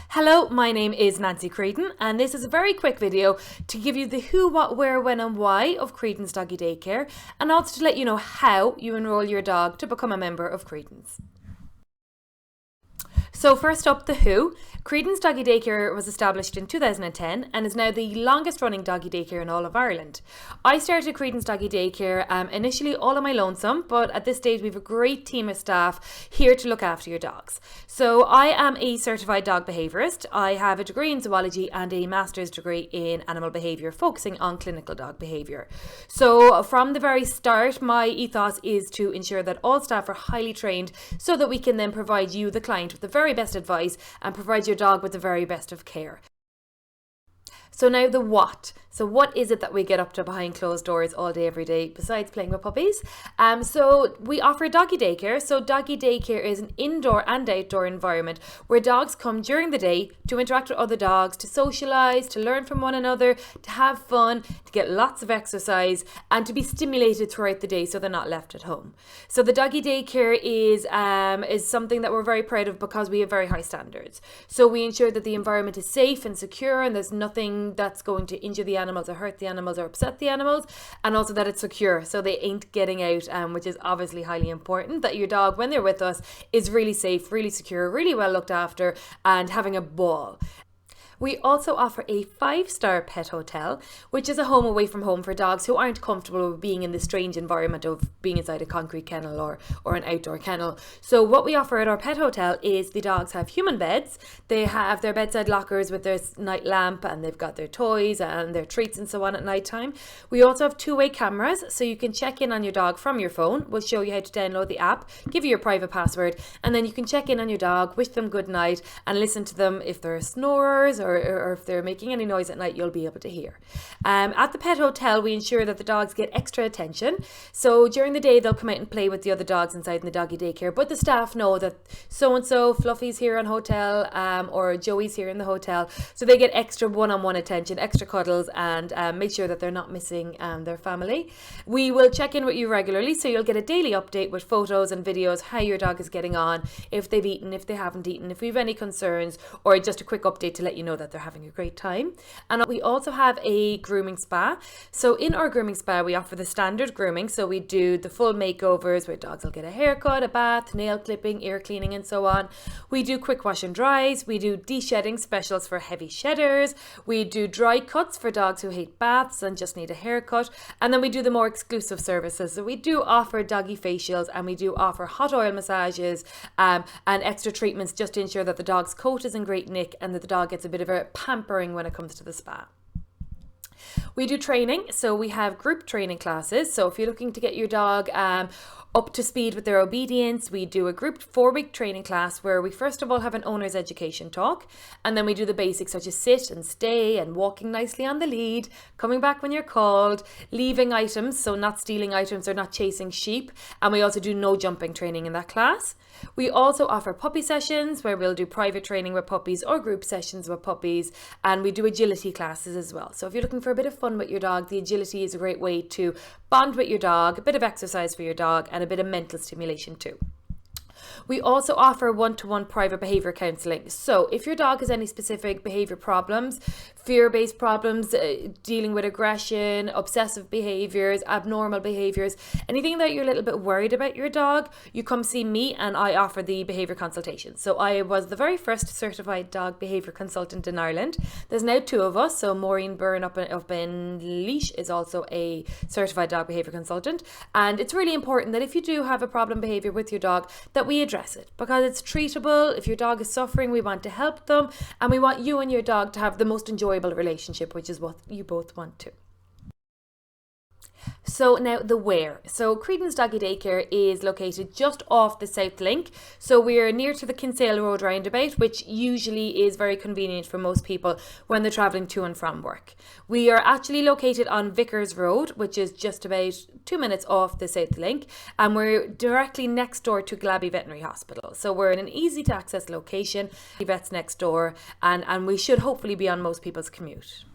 Hello, my name is Nancy Creedon, and this is a very quick video to give you the who, what, where, when and why of Creedons Doggie Daycare, and also to let you know how you enroll your dog to become a member of Creedons. So first up, the who. Creedons Doggie Daycare was established in 2010 and is now the longest running doggy daycare in all of Ireland. I started Creedons Doggie Daycare initially all on my lonesome, but at this stage we have a great team of staff here to look after your dogs. So I am a certified dog behaviourist. I have a degree in zoology and a master's degree in animal behaviour, focusing on clinical dog behaviour. So from the very start, my ethos is to ensure that all staff are highly trained so that we can then provide you, the client, with the very best advice and provide your dog with the very best of care. So now the what. So what is it that we get up to behind closed doors all day, every day, besides playing with puppies? So we offer doggy daycare. So doggy daycare is an indoor and outdoor environment where dogs come during the day to interact with other dogs, to socialise, to learn from one another, to have fun, to get lots of exercise, and to be stimulated throughout the day so they're not left at home. So the doggy daycare is something that we're very proud of because we have very high standards. So we ensure that the environment is safe and secure and there's nothing that's going to injure the animals or hurt the animals or upset the animals, and also that it's secure so they ain't getting out, which is obviously highly important, that your dog when they're with us is really safe, really secure, really well looked after and having a ball. We also offer a 5-star pet hotel, which is a home away from home for dogs who aren't comfortable with being in the strange environment of being inside a concrete kennel or an outdoor kennel. So what we offer at our pet hotel is the dogs have human beds. They have their bedside lockers with their night lamp, and they've got their toys and their treats and so on at night time. We also have 2-way cameras, so you can check in on your dog from your phone. We'll show you how to download the app, give you your private password, and then you can check in on your dog, wish them good night, and listen to them if they're snorers or if they're making any noise at night. You'll be able to hear. At the pet hotel, we ensure that the dogs get extra attention. So during the day, they'll come out and play with the other dogs inside in the doggy daycare, but the staff know that so-and-so, Fluffy's here on hotel, or Joey's here in the hotel. So they get extra one-on-one attention, extra cuddles, and make sure that they're not missing their family. We will check in with you regularly, so you'll get a daily update with photos and videos, how your dog is getting on, if they've eaten, if they haven't eaten, if we have any concerns, or just a quick update to let you know that they're having a great time. And we also have a grooming spa. So in our grooming spa, we offer the standard grooming. So we do the full makeovers where dogs will get a haircut, a bath, nail clipping, ear cleaning, and so on. We do quick wash and dries. We do de-shedding specials for heavy shedders. We do dry cuts for dogs who hate baths and just need a haircut. And then we do the more exclusive services. So we do offer doggy facials, and we do offer hot oil massages and extra treatments just to ensure that the dog's coat is in great nick and that the dog gets a bit of a pampering when it comes to the spa. We do training, so we have group training classes. So if you're looking to get your dog up to speed with their obedience, we do a group 4-week training class where we first of all have an owner's education talk, and then we do the basics such as sit and stay and walking nicely on the lead, coming back when you're called, leaving items, so not stealing items or not chasing sheep, and we also do no jumping training in that class. We also offer puppy sessions where we'll do private training with puppies or group sessions with puppies, and we do agility classes as well. So if you're looking for a bit of fun with your dog, the agility is a great way to bond with your dog, a bit of exercise for your dog, and a bit of mental stimulation too. We also offer one-to-one private behaviour counselling. So if your dog has any specific behaviour problems, fear-based problems, dealing with aggression, obsessive behaviours, abnormal behaviours, anything that you're a little bit worried about your dog, you come see me and I offer the behaviour consultation. So I was the very first certified dog behaviour consultant in Ireland. There's now 2 of us. So Maureen Byrne up in Laois is also a certified dog behaviour consultant. And it's really important that if you do have a problem behaviour with your dog, that we address it because it's treatable. If your dog is suffering, we want to help them, and we want you and your dog to have the most enjoyable relationship, which is what you both want to. So now the where. So Creedons Doggie Daycare is located just off the South Link. So we're near to the Kinsale Road roundabout, which usually is very convenient for most people when they're travelling to and from work. We are actually located on Vickers Road, which is just about 2 minutes off the South Link, and we're directly next door to Glaby Veterinary Hospital. So we're in an easy to access location. The vet's next door, and we should hopefully be on most people's commute.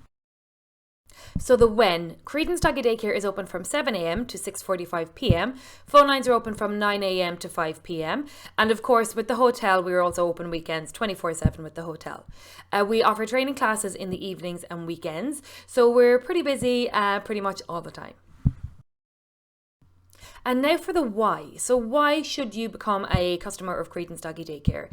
So the when. Creedons Doggie Daycare is open from 7 a.m. to 6:45 p.m. Phone lines are open from 9 a.m. to 5 p.m. And of course, with the hotel, we are also open weekends, 24/7 with the hotel. We offer training classes in the evenings and weekends. So we're pretty busy pretty much all the time. And now for the why. So why should you become a customer of Creedons Doggie Daycare?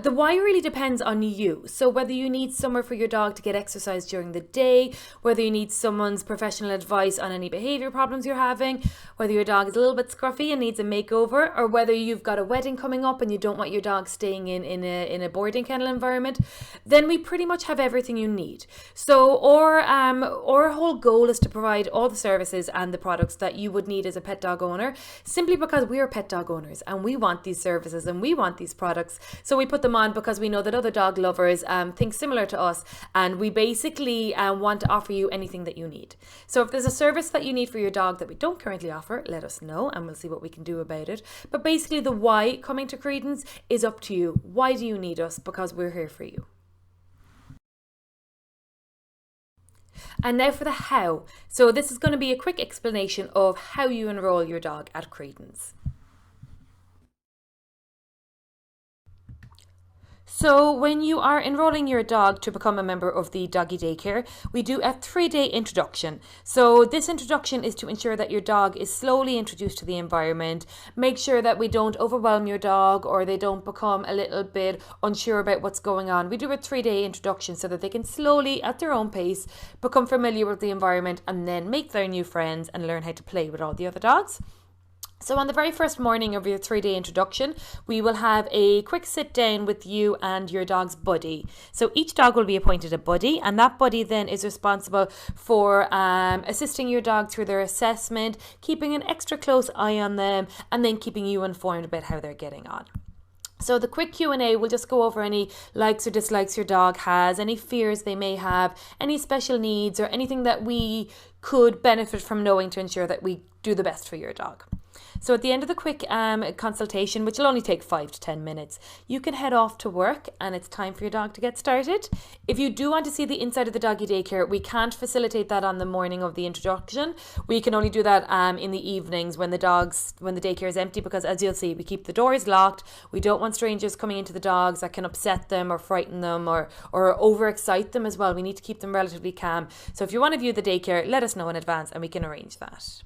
The why really depends on you. So whether you need somewhere for your dog to get exercise during the day, whether you need someone's professional advice on any behavior problems you're having, whether your dog is a little bit scruffy and needs a makeover, or whether you've got a wedding coming up and you don't want your dog staying in a boarding kennel environment, then we pretty much have everything you need. So our whole goal is to provide all the services and the products that you would need as a pet dog owner, simply because we are pet dog owners and we want these services and we want these products. So we put them on because we know that other dog lovers think similar to us, and we basically want to offer you anything that you need. So if there's a service that you need for your dog that we don't currently offer, let us know and we'll see what we can do about it. But basically the why coming to Creedons is up to you. Why do you need us? Because we're here for you. And now for the how. So this is going to be a quick explanation of how you enroll your dog at Creedons. So when you are enrolling your dog to become a member of the Doggie Daycare, we do a 3-day introduction. So this introduction is to ensure that your dog is slowly introduced to the environment, make sure that we don't overwhelm your dog or they don't become a little bit unsure about what's going on. We do a 3-day introduction so that they can slowly, at their own pace, become familiar with the environment and then make their new friends and learn how to play with all the other dogs. So on the very first morning of your 3-day introduction, we will have a quick sit down with you and your dog's buddy. So each dog will be appointed a buddy, and that buddy then is responsible for assisting your dog through their assessment, keeping an extra close eye on them, and then keeping you informed about how they're getting on. So the quick Q&A will just go over any likes or dislikes your dog has, any fears they may have, any special needs, or anything that we could benefit from knowing to ensure that we do the best for your dog. So at the end of the quick consultation, which will only take 5 to 10 minutes, you can head off to work and it's time for your dog to get started. If you do want to see the inside of the Doggie Daycare, we can't facilitate that on the morning of the introduction. We can only do that in the evenings when the daycare is empty, because as you'll see, we keep the doors locked. We don't want strangers coming into the dogs that can upset them or frighten them or overexcite them as well. We need to keep them relatively calm. So if you want to view the daycare, let us know in advance and we can arrange that.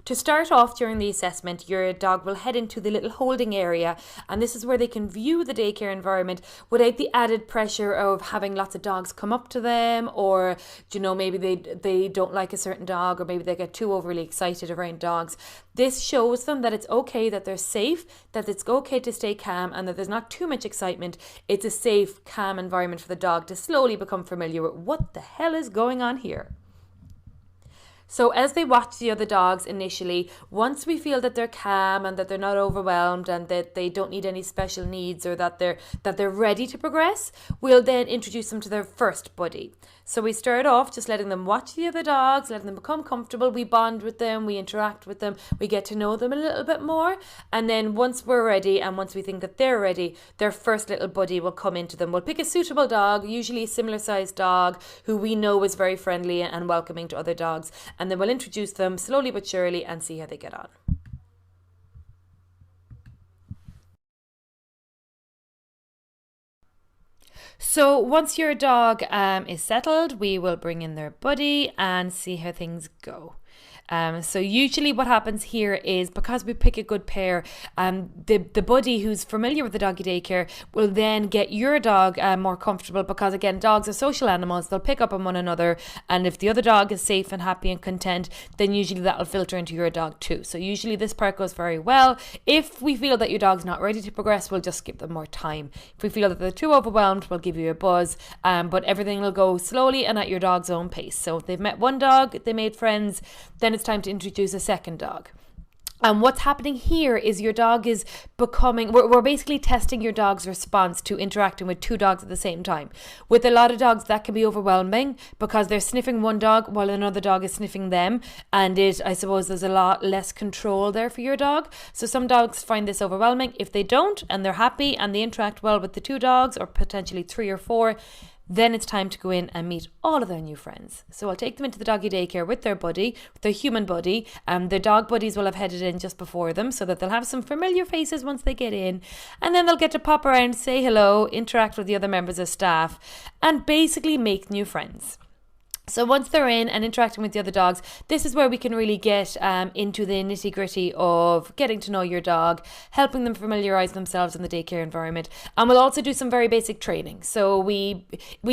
To start off during the assessment, your dog will head into the little holding area, and this is where they can view the daycare environment without the added pressure of having lots of dogs come up to them, or maybe they don't like a certain dog, or maybe they get too overly excited around dogs. This shows them that it's okay, that they're safe, that it's okay to stay calm, and that there's not too much excitement. It's a safe, calm environment for the dog to slowly become familiar with what the hell is going on here. So as they watch the other dogs initially, once we feel that they're calm and that they're not overwhelmed and that they don't need any special needs, or that they're ready to progress, we'll then introduce them to their first buddy. So we start off just letting them watch the other dogs, letting them become comfortable. We bond with them, we interact with them, we get to know them a little bit more. And then once we're ready and once we think that they're ready, their first little buddy will come into them. We'll pick a suitable dog, usually a similar sized dog who we know is very friendly and welcoming to other dogs. And then we'll introduce them slowly but surely and see how they get on. So once your dog is settled, we will bring in their buddy and see how things go. So usually what happens here is, because we pick a good pair, the buddy who's familiar with the Doggie Daycare will then get your dog more comfortable, because again, dogs are social animals. They'll pick up on one another, and if the other dog is safe and happy and content, then usually that'll filter into your dog too. So usually this part goes very well. If we feel that your dog's not ready to progress, we'll just give them more time. If we feel that they're too overwhelmed, we'll give you a buzz, but everything will go slowly and at your dog's own pace. So if they've met one dog, they made friends, then it's time to introduce a second dog. And what's happening here is your dog is becoming, we're basically testing your dog's response to interacting with two dogs at the same time. With a lot of dogs, that can be overwhelming because they're sniffing one dog while another dog is sniffing them. And I suppose there's a lot less control there for your dog. So some dogs find this overwhelming. If they don't and they're happy and they interact well with the two dogs, or potentially 3 or 4, then it's time to go in and meet all of their new friends. So I'll take them into the doggy daycare with their buddy, with their human buddy. Their dog buddies will have headed in just before them so that they'll have some familiar faces once they get in. And then they'll get to pop around, say hello, interact with the other members of staff, and basically make new friends. So once they're in and interacting with the other dogs, this is where we can really get into the nitty-gritty of getting to know your dog, helping them familiarise themselves in the daycare environment. And we'll also do some very basic training. So we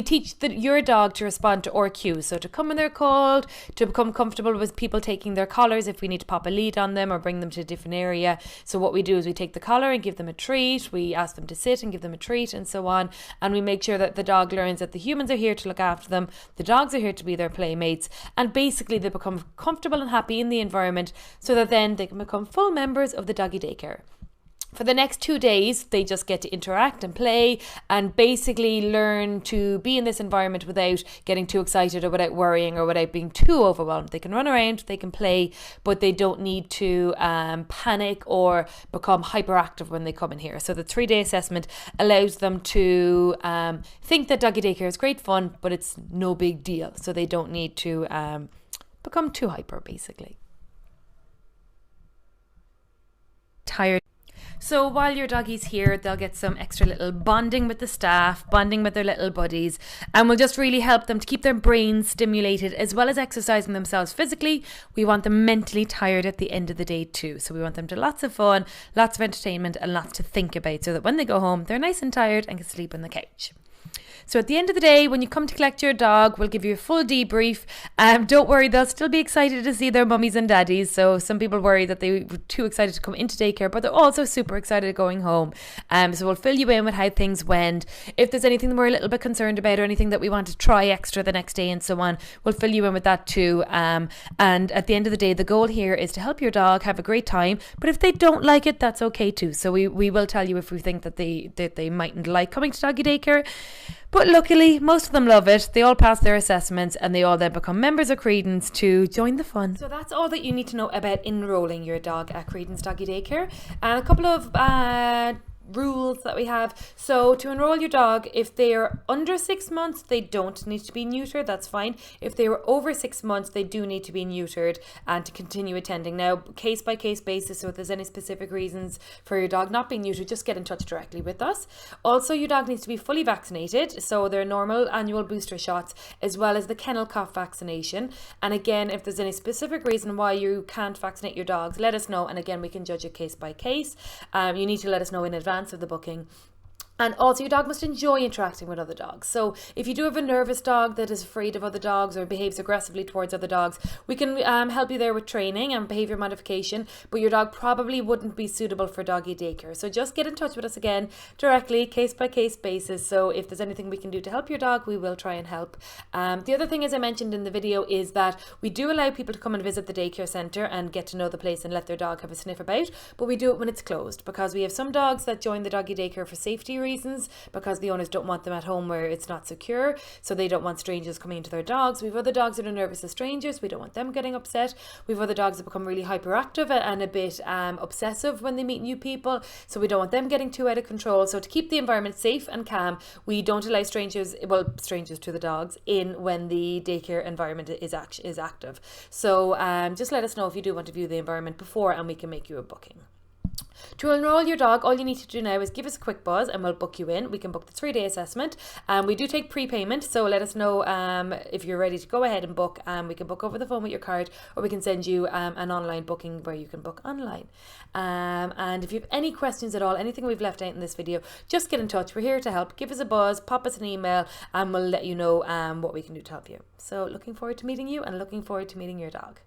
teach your dog to respond to our cues. So to come when they're called, to become comfortable with people taking their collars if we need to pop a lead on them or bring them to a different area. So what we do is we take the collar and give them a treat. We ask them to sit and give them a treat and so on. And we make sure that the dog learns that the humans are here to look after them. The dogs are here to be their playmates, and basically they become comfortable and happy in the environment so that then they can become full members of the doggy daycare. For the next 2 days, they just get to interact and play and basically learn to be in this environment without getting too excited or without worrying or without being too overwhelmed. They can run around, they can play, but they don't need to panic or become hyperactive when they come in here. So the 3-day assessment allows them to think that doggy daycare is great fun, but it's no big deal. So they don't need to become too hyper, basically. Tired. So while your doggy's here, they'll get some extra little bonding with the staff, bonding with their little buddies, and we'll just really help them to keep their brains stimulated as well as exercising themselves physically. We want them mentally tired at the end of the day too. So we want them to lots of fun, lots of entertainment and lots to think about so that when they go home, they're nice and tired and can sleep on the couch. So at the end of the day, when you come to collect your dog, we'll give you a full debrief. Don't worry, they'll still be excited to see their mummies and daddies. So some people worry that they were too excited to come into daycare, but they're also super excited going home. So we'll fill you in with how things went. If there's anything that we're a little bit concerned about or anything that we want to try extra the next day and so on, we'll fill you in with that too. And at the end of the day, the goal here is to help your dog have a great time. But if they don't like it, that's okay too. So we will tell you if we think that they mightn't like coming to doggy daycare. But luckily, most of them love it. They all pass their assessments and they all then become members of Creedons to join the fun. So that's all that you need to know about enrolling your dog at Creedons Doggy Daycare. And a couple of rules that we have. So to enroll your dog, if they are under 6 months, they don't need to be neutered. That's fine. If they were over 6 months, they do need to be neutered and to continue attending. Now, case by case basis, so if there's any specific reasons for your dog not being neutered, just get in touch directly with us. Also, your dog needs to be fully vaccinated, so their normal annual booster shots as well as the kennel cough vaccination. And again, if there's any specific reason why you can't vaccinate your dogs, let us know, and again we can judge it case by case. You need to let us know in advance of the booking. And also your dog must enjoy interacting with other dogs. So if you do have a nervous dog that is afraid of other dogs or behaves aggressively towards other dogs, we can help you there with training and behavior modification, but your dog probably wouldn't be suitable for doggy daycare. So just get in touch with us again directly, case by case basis. So if there's anything we can do to help your dog, we will try and help. The other thing, as I mentioned in the video, is that we do allow people to come and visit the daycare centre and get to know the place and let their dog have a sniff about, but we do it when it's closed because we have some dogs that join the doggy daycare for safety reasons, because the owners don't want them at home where it's not secure, so they don't want strangers coming into their dogs. We have other dogs that are nervous as strangers. We don't want them getting upset. We have other dogs that become really hyperactive and a bit obsessive when they meet new people, so we don't want them getting too out of control. So to keep the environment safe and calm, we don't allow strangers to the dogs in when the daycare environment is active. So just let us know if you do want to view the environment before and we can make you a booking. To enrol your dog, all you need to do now is give us a quick buzz and we'll book you in. We can book the 3-day assessment. We do take prepayment, so let us know if you're ready to go ahead and book. We can book over the phone with your card, or we can send you an online booking where you can book online. And if you have any questions at all, anything we've left out in this video, just get in touch. We're here to help. Give us a buzz, pop us an email, and we'll let you know what we can do to help you. So looking forward to meeting you and looking forward to meeting your dog.